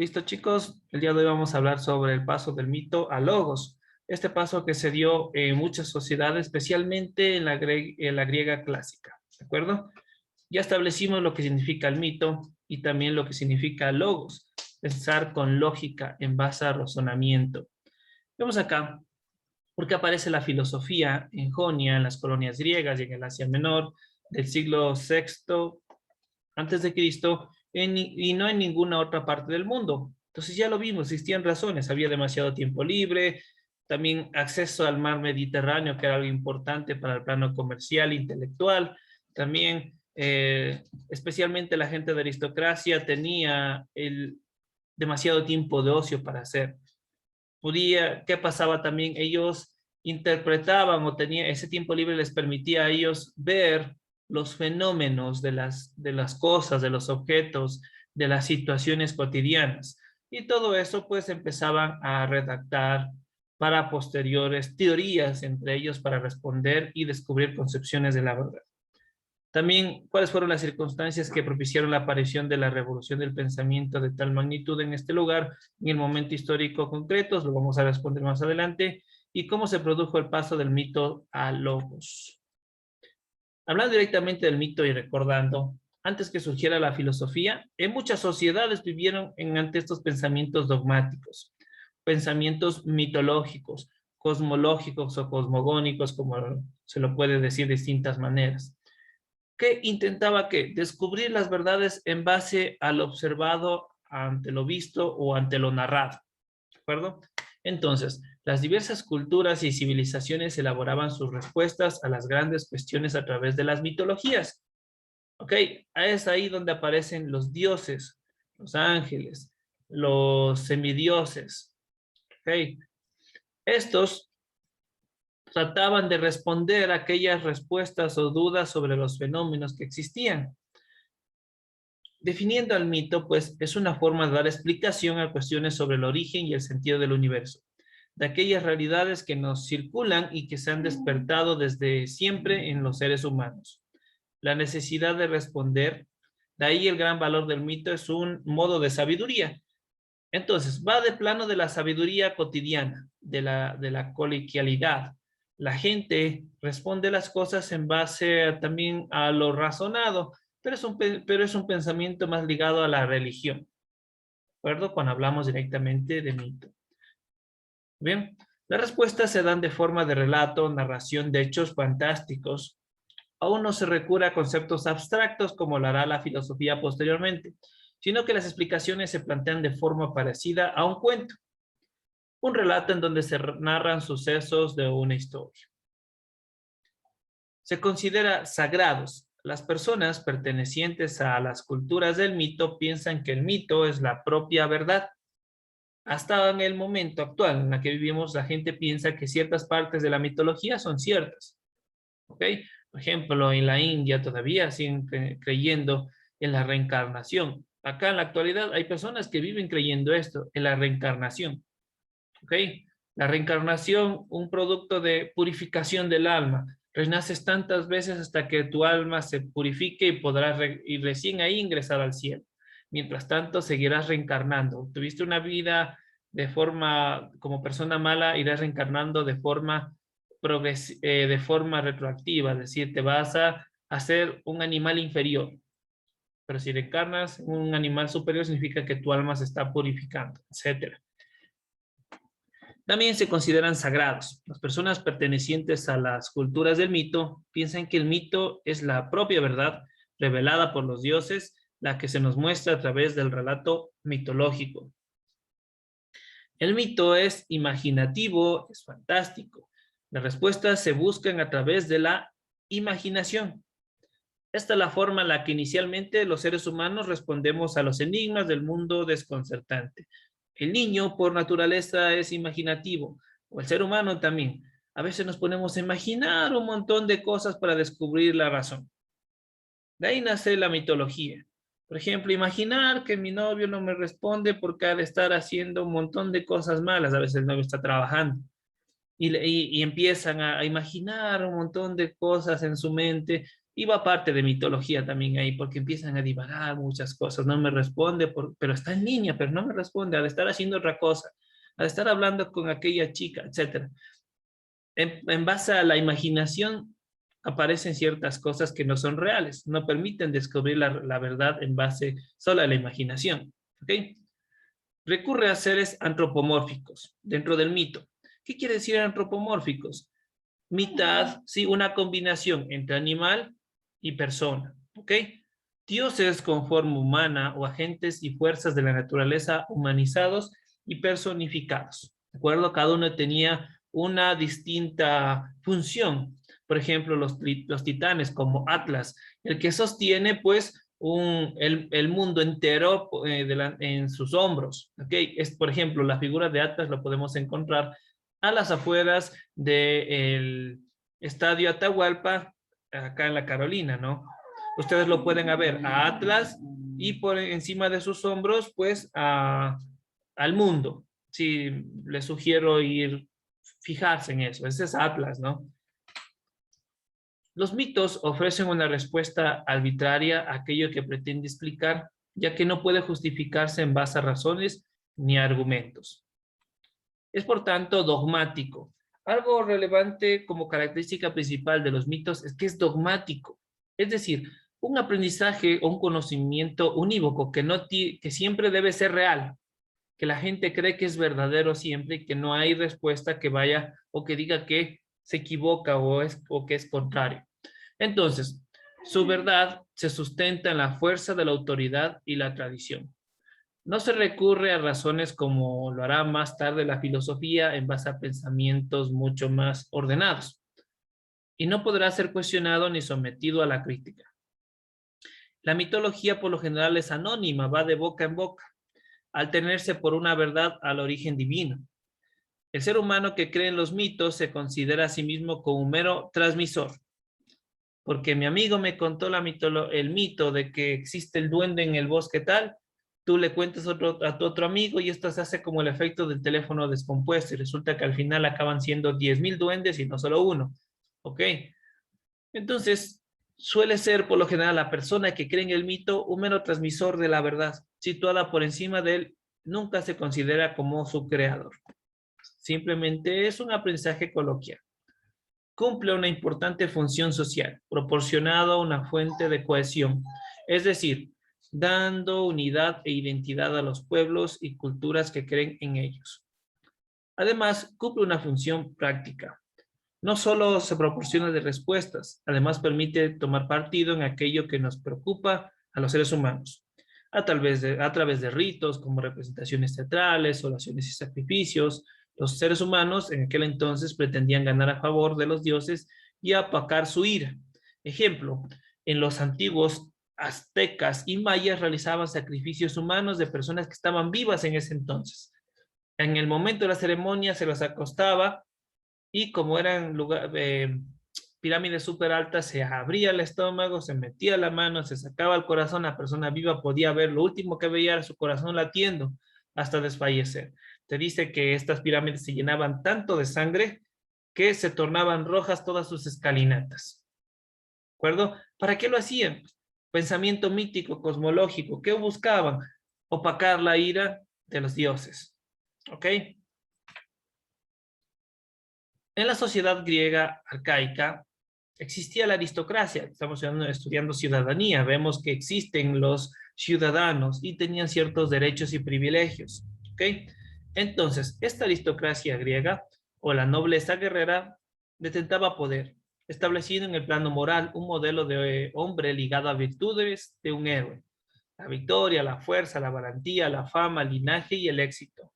Listo, chicos. El día de hoy vamos a hablar sobre el paso del mito al logos. Este paso que se dio en muchas sociedades, especialmente en la griega clásica. ¿De acuerdo? Ya establecimos lo que significa el mito y también lo que significa logos. Pensar con lógica en base a razonamiento. Vemos acá, porque aparece la filosofía en Jonia, en las colonias griegas y en el Asia Menor del siglo VI antes de Cristo y no en ninguna otra parte del mundo. Entonces ya lo vimos, existían razones, había demasiado tiempo libre, también acceso al mar Mediterráneo, que era algo importante para el plano comercial, intelectual, también especialmente la gente de aristocracia tenía demasiado tiempo de ocio para hacer. ¿Qué pasaba también? Ellos interpretaban o tenía ese tiempo libre les permitía a ellos ver los fenómenos de las cosas, de los objetos, de las situaciones cotidianas. Y todo eso pues empezaban a redactar para posteriores teorías entre ellos para responder y descubrir concepciones de la verdad. También, ¿cuáles fueron las circunstancias que propiciaron la aparición de la revolución del pensamiento de tal magnitud en este lugar, en el momento histórico concreto? Lo vamos a responder más adelante. ¿Y cómo se produjo el paso del mito a logos? Hablando directamente del mito y recordando, antes que surgiera la filosofía, en muchas sociedades vivieron ante estos pensamientos dogmáticos, pensamientos mitológicos, cosmológicos o cosmogónicos, como se lo puede decir de distintas maneras, que intentaba que descubrir las verdades en base al observado, ante lo visto o ante lo narrado. ¿De acuerdo? Entonces, las diversas culturas y civilizaciones elaboraban sus respuestas a las grandes cuestiones a través de las mitologías. ¿Ok? Es ahí donde aparecen los dioses, los ángeles, los semidioses. ¿Ok? Estos trataban de responder a aquellas respuestas o dudas sobre los fenómenos que existían. Definiendo al mito, pues, es una forma de dar explicación a cuestiones sobre el origen y el sentido del universo, de aquellas realidades que nos circulan y que se han despertado desde siempre en los seres humanos. La necesidad de responder, de ahí el gran valor del mito, es un modo de sabiduría. Entonces, va de plano de la sabiduría cotidiana, de la coloquialidad. La gente responde las cosas en base también a lo razonado, pero es un pensamiento más ligado a la religión, ¿de acuerdo? Cuando hablamos directamente de mito. Bien, las respuestas se dan de forma de relato, narración de hechos fantásticos. Aún no se recurre a conceptos abstractos como lo hará la filosofía posteriormente, sino que las explicaciones se plantean de forma parecida a un cuento, un relato en donde se narran sucesos de una historia. Se considera sagrados. Las personas pertenecientes a las culturas del mito piensan que el mito es la propia verdad. Hasta en el momento actual en el que vivimos, la gente piensa que ciertas partes de la mitología son ciertas. ¿Ok? Por ejemplo, en la India todavía siguen creyendo en la reencarnación. Acá en la actualidad hay personas que viven creyendo esto, en la reencarnación. ¿Ok? La reencarnación, un producto de purificación del alma. Renaces tantas veces hasta que tu alma se purifique y podrás y recién ahí ingresar al cielo. Mientras tanto, seguirás reencarnando. Tuviste una vida de forma, como persona mala, irás reencarnando de forma retroactiva, es decir, te vas a hacer un animal inferior. Pero si reencarnas en un animal superior, significa que tu alma se está purificando, etcétera. También se consideran sagrados. Las personas pertenecientes a las culturas del mito piensan que el mito es la propia verdad revelada por los dioses, la que se nos muestra a través del relato mitológico. El mito es imaginativo, es fantástico. Las respuestas se buscan a través de la imaginación. Esta es la forma en la que inicialmente los seres humanos respondemos a los enigmas del mundo desconcertante. El niño por naturaleza es imaginativo, o el ser humano también. A veces nos ponemos a imaginar un montón de cosas para descubrir la razón. De ahí nace la mitología. Por ejemplo, imaginar que mi novio no me responde porque ha de estar haciendo un montón de cosas malas. A veces el novio está trabajando. Y empiezan a imaginar un montón de cosas en su mente Y va parte de mitología también ahí, porque empiezan a divagar muchas cosas. No me responde, pero está en línea, pero no me responde, al estar haciendo otra cosa, al estar hablando con aquella chica, etcétera. En base a la imaginación aparecen ciertas cosas que no son reales, no permiten descubrir la verdad en base solo a la imaginación. ¿Ok? Recurre a seres antropomórficos dentro del mito. ¿Qué quiere decir antropomórficos? Mitad, sí, una combinación entre animal y persona. ¿Ok? Dioses con forma humana o agentes y fuerzas de la naturaleza humanizados y personificados. ¿De acuerdo? Cada uno tenía una distinta función. Por ejemplo, los titanes como Atlas, el que sostiene pues el mundo entero en sus hombros. ¿Okay? Es, por ejemplo, la figura de Atlas lo podemos encontrar a las afueras del Estadio Atahualpa, acá en la Carolina, ¿no? Ustedes lo pueden ver a Atlas y por encima de sus hombros, pues, al mundo. Sí, les sugiero fijarse en eso. Ese es Atlas, ¿no? Los mitos ofrecen una respuesta arbitraria a aquello que pretende explicar, ya que no puede justificarse en base a razones ni argumentos. Es por tanto dogmático. Algo relevante como característica principal de los mitos es que es dogmático. Es decir, un aprendizaje o un conocimiento unívoco que siempre debe ser real, que la gente cree que es verdadero siempre y que no hay respuesta que vaya o que diga que se equivoca o que es contrario. Entonces, su verdad se sustenta en la fuerza de la autoridad y la tradición. No se recurre a razones como lo hará más tarde la filosofía en base a pensamientos mucho más ordenados. Y no podrá ser cuestionado ni sometido a la crítica. La mitología por lo general es anónima, va de boca en boca, al tenerse por una verdad al origen divino. El ser humano que cree en los mitos se considera a sí mismo como un mero transmisor. Porque mi amigo me contó el mito de que existe el duende en el bosque tal, tú le cuentas a tu otro amigo y esto se hace como el efecto del teléfono descompuesto y resulta que al final acaban siendo 10.000 duendes y no solo uno. ¿Ok? Entonces, suele ser por lo general la persona que cree en el mito un mero transmisor de la verdad, situada por encima de él, nunca se considera como su creador. Simplemente es un aprendizaje coloquial. Cumple una importante función social, proporcionado una fuente de cohesión, es decir, dando unidad e identidad a los pueblos y culturas que creen en ellos. Además, cumple una función práctica. No solo se proporciona de respuestas, además permite tomar partido en aquello que nos preocupa a los seres humanos, a través de ritos como representaciones teatrales, oraciones y sacrificios. Los seres humanos en aquel entonces pretendían ganar a favor de los dioses y aplacar su ira. Ejemplo, en los antiguos aztecas y mayas realizaban sacrificios humanos de personas que estaban vivas en ese entonces. En el momento de la ceremonia se los acostaba y como eran pirámides súper altas, se abría el estómago, se metía la mano, se sacaba el corazón, la persona viva podía ver, lo último que veía era su corazón latiendo hasta desfallecer. Te dice que estas pirámides se llenaban tanto de sangre que se tornaban rojas todas sus escalinatas. ¿De acuerdo? ¿Para qué lo hacían? Pensamiento mítico, cosmológico. ¿Qué buscaban? Opacar la ira de los dioses. ¿Ok? En la sociedad griega arcaica existía la aristocracia. Estamos estudiando ciudadanía. Vemos que existen los ciudadanos y tenían ciertos derechos y privilegios. ¿Ok? Entonces, esta aristocracia griega o la nobleza guerrera detentaba poder, establecido en el plano moral un modelo de hombre ligado a virtudes de un héroe. La victoria, la fuerza, la valentía, la fama, el linaje y el éxito,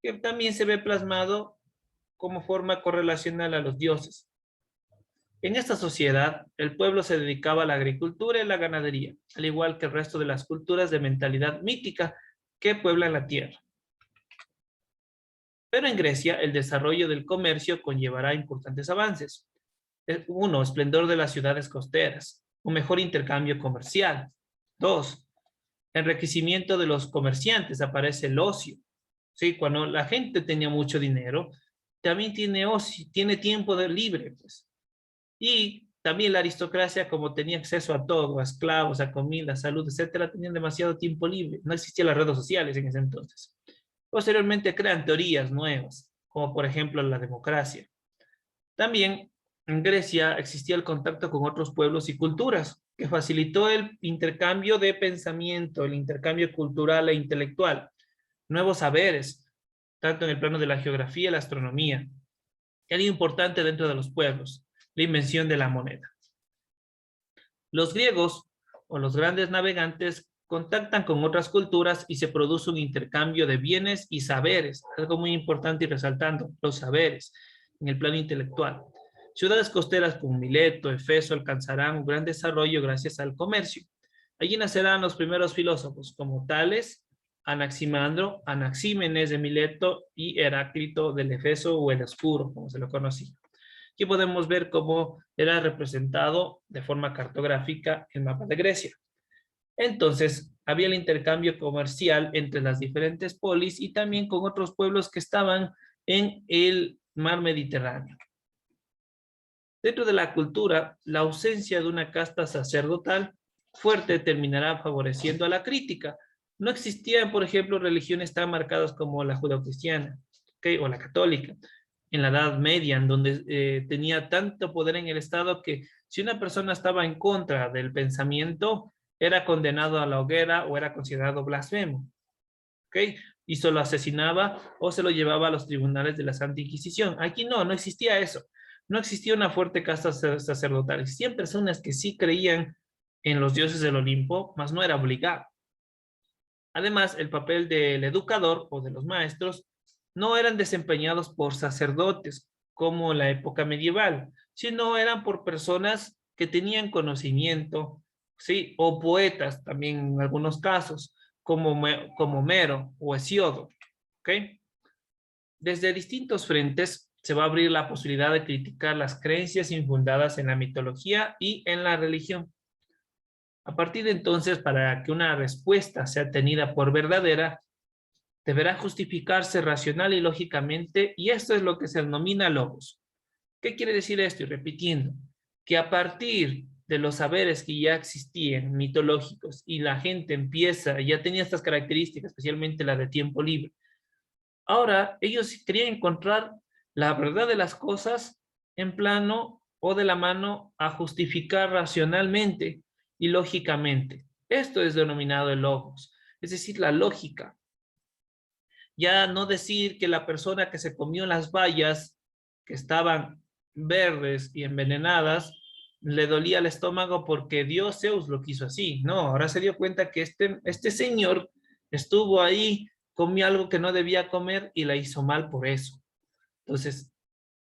que también se ve plasmado como forma correlacional a los dioses. En esta sociedad, el pueblo se dedicaba a la agricultura y la ganadería, al igual que el resto de las culturas de mentalidad mítica que pueblan la tierra. Pero en Grecia, el desarrollo del comercio conllevará importantes avances. Uno, esplendor de las ciudades costeras, un mejor intercambio comercial. Dos, enriquecimiento de los comerciantes, aparece el ocio. ¿Sí? Cuando la gente tenía mucho dinero, también tiene ocio, tiene tiempo libre, pues. Y También la aristocracia, como tenía acceso a todo, a esclavos, a comida, a salud, etcétera, tenían demasiado tiempo libre. No existían las redes sociales en ese entonces. Posteriormente crean teorías nuevas, como por ejemplo la democracia. También en Grecia existía el contacto con otros pueblos y culturas, que facilitó el intercambio de pensamiento, el intercambio cultural e intelectual, nuevos saberes, tanto en el plano de la geografía y la astronomía. Y algo importante dentro de los pueblos, la invención de la moneda. Los griegos o los grandes navegantes contactan con otras culturas y se produce un intercambio de bienes y saberes, algo muy importante y resaltando, los saberes en el plano intelectual. Ciudades costeras como Mileto, Efeso alcanzarán un gran desarrollo gracias al comercio. Allí nacerán los primeros filósofos como Tales, Anaximandro, Anaxímenes de Mileto y Heráclito del Efeso o el Oscuro, como se lo conocía. Aquí podemos ver cómo era representado de forma cartográfica el mapa de Grecia. Entonces, había el intercambio comercial entre las diferentes polis y también con otros pueblos que estaban en el mar Mediterráneo. Dentro de la cultura, la ausencia de una casta sacerdotal fuerte terminará favoreciendo a la crítica. No existían, por ejemplo, religiones tan marcadas como la judeocristiana, ¿okay? O la católica, en la Edad Media, en donde tenía tanto poder en el Estado que si una persona estaba en contra del pensamiento, era condenado a la hoguera o era considerado blasfemo. ¿Okay? Y se lo asesinaba o se lo llevaba a los tribunales de la Santa Inquisición. Aquí no, no existía eso. No existía una fuerte casta sacerdotal. Existían personas que sí creían en los dioses del Olimpo, mas no era obligado. Además, el papel del educador o de los maestros no eran desempeñados por sacerdotes como en la época medieval, sino eran por personas que tenían conocimiento, ¿sí? O poetas también en algunos casos, como Homero o Hesiodo, ¿ok? Desde distintos frentes se va a abrir la posibilidad de criticar las creencias infundadas en la mitología y en la religión. A partir de entonces, para que una respuesta sea tenida por verdadera, deberá justificarse racional y lógicamente, y esto es lo que se denomina logos. ¿Qué quiere decir esto? Y repitiendo, que a partir de los saberes que ya existían, mitológicos, y la gente empieza, ya tenía estas características, especialmente la de tiempo libre, ahora ellos querían encontrar la verdad de las cosas en plano o de la mano a justificar racionalmente y lógicamente. Esto es denominado el logos, es decir, la lógica. Ya no decir que la persona que se comió las bayas que estaban verdes y envenenadas le dolía el estómago porque Dios Zeus lo quiso así. No, ahora se dio cuenta que este señor estuvo ahí, comió algo que no debía comer y la hizo mal por eso. Entonces,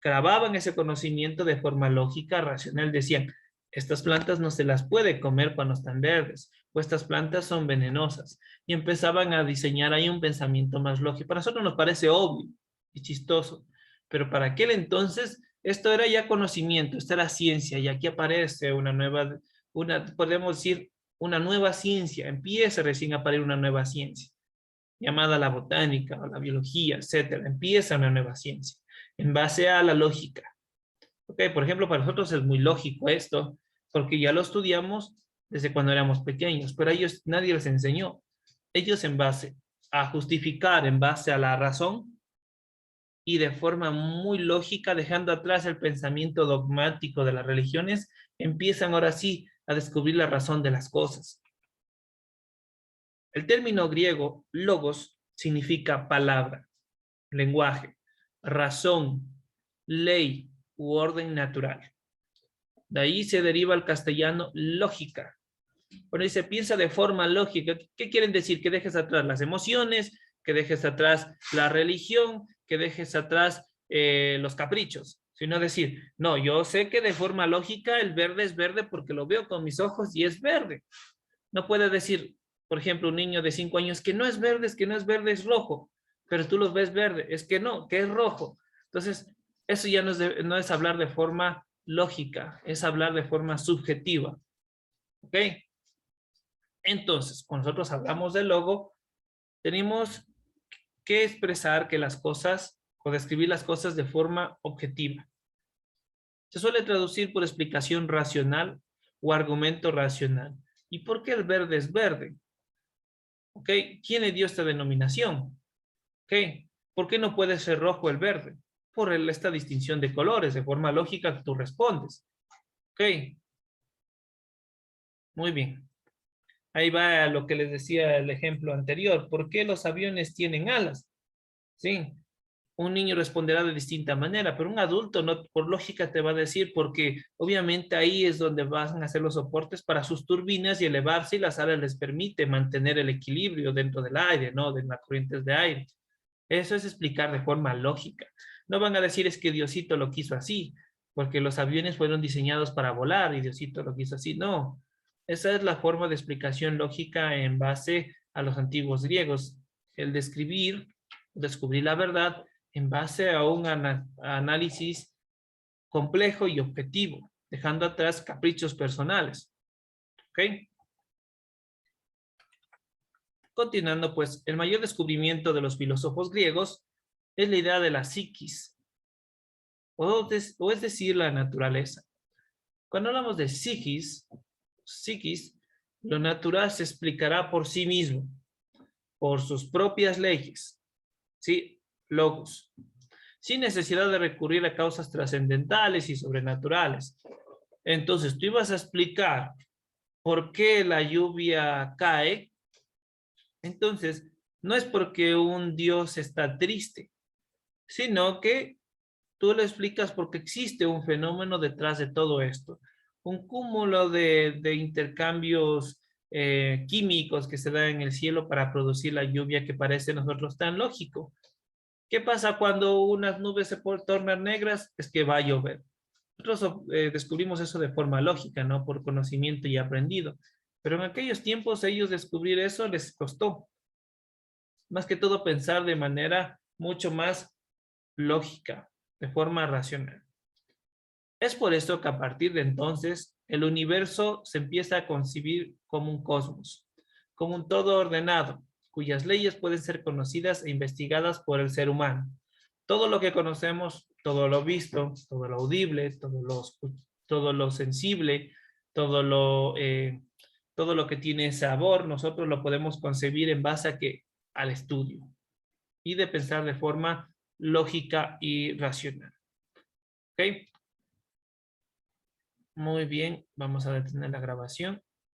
grababan ese conocimiento de forma lógica, racional, decían, estas plantas no se las puede comer cuando están verdes, o estas plantas son venenosas. Y empezaban a diseñar ahí un pensamiento más lógico. Para nosotros nos parece obvio y chistoso, pero para aquel entonces esto era ya conocimiento, esto era ciencia, y aquí aparece una nueva, podemos decir, una nueva ciencia, empieza recién a aparecer una nueva ciencia, llamada la botánica o la biología, etcétera. Empieza una nueva ciencia en base a la lógica. Okay, por ejemplo, para nosotros es muy lógico esto, porque ya lo estudiamos desde cuando éramos pequeños, pero a ellos nadie les enseñó. Ellos en base a justificar, en base a la razón y de forma muy lógica, dejando atrás el pensamiento dogmático de las religiones, empiezan ahora sí a descubrir la razón de las cosas. El término griego logos significa palabra, lenguaje, razón, ley u orden natural. De ahí se deriva el castellano lógica. Cuando dice piensa de forma lógica, ¿qué quieren decir? Que dejes atrás las emociones, que dejes atrás la religión, que dejes atrás los caprichos. Sino decir, no, yo sé que de forma lógica el verde es verde porque lo veo con mis ojos y es verde. No puede decir, por ejemplo, un niño de 5 años que no es verde, es que no es verde, es rojo, pero tú los ves verde, es que no, que es rojo. Entonces, eso ya no es hablar de forma lógica, es hablar de forma subjetiva. ¿Ok? Entonces, cuando nosotros hablamos del logo, tenemos que expresar que las cosas o describir las cosas de forma objetiva. Se suele traducir por explicación racional o argumento racional. ¿Y por qué el verde es verde? ¿Ok? ¿Quién le dio esta denominación? ¿Ok? ¿Por qué no puede ser rojo el verde? Por esta distinción de colores, de forma lógica tú respondes. ¿Ok? Muy bien. Ahí va lo que les decía el ejemplo anterior. ¿Por qué los aviones tienen alas? Sí. Un niño responderá de distinta manera, pero un adulto no, por lógica te va a decir, porque obviamente ahí es donde van a hacer los soportes para sus turbinas y elevarse, y las alas les permite mantener el equilibrio dentro del aire, ¿no? De las corrientes de aire. Eso es explicar de forma lógica. No van a decir es que Diosito lo quiso así, porque los aviones fueron diseñados para volar y Diosito lo quiso así. No, esa es la forma de explicación lógica en base a los antiguos griegos. El descubrir la verdad en base a un análisis complejo y objetivo, dejando atrás caprichos personales. ¿Ok? Continuando, pues, el mayor descubrimiento de los filósofos griegos es la idea de la psiquis, o es decir, la naturaleza. Cuando hablamos de psiquis, lo natural se explicará por sí mismo, por sus propias leyes, ¿sí? Logos, sin necesidad de recurrir a causas trascendentales y sobrenaturales. Entonces, tú ibas a explicar por qué la lluvia cae. Entonces, no es porque un Dios está triste, sino que tú le explicas porque existe un fenómeno detrás de todo esto, un cúmulo de intercambios químicos que se dan en el cielo para producir la lluvia que parece a nosotros tan lógico. ¿Qué pasa cuando unas nubes se tornan negras? Es que va a llover. Nosotros descubrimos eso de forma lógica, ¿no? Por conocimiento y aprendido. Pero en aquellos tiempos ellos descubrir eso les costó. Más que todo pensar de manera mucho más lógica, de forma racional. Es por esto que a partir de entonces el universo se empieza a concebir como un cosmos, como un todo ordenado, cuyas leyes pueden ser conocidas e investigadas por el ser humano. Todo lo que conocemos, todo lo visto, todo lo audible, todo lo sensible, todo lo que tiene sabor, nosotros lo podemos concebir en base a al estudio y de pensar de forma lógica y racional. ¿Ok? Muy bien, vamos a detener la grabación.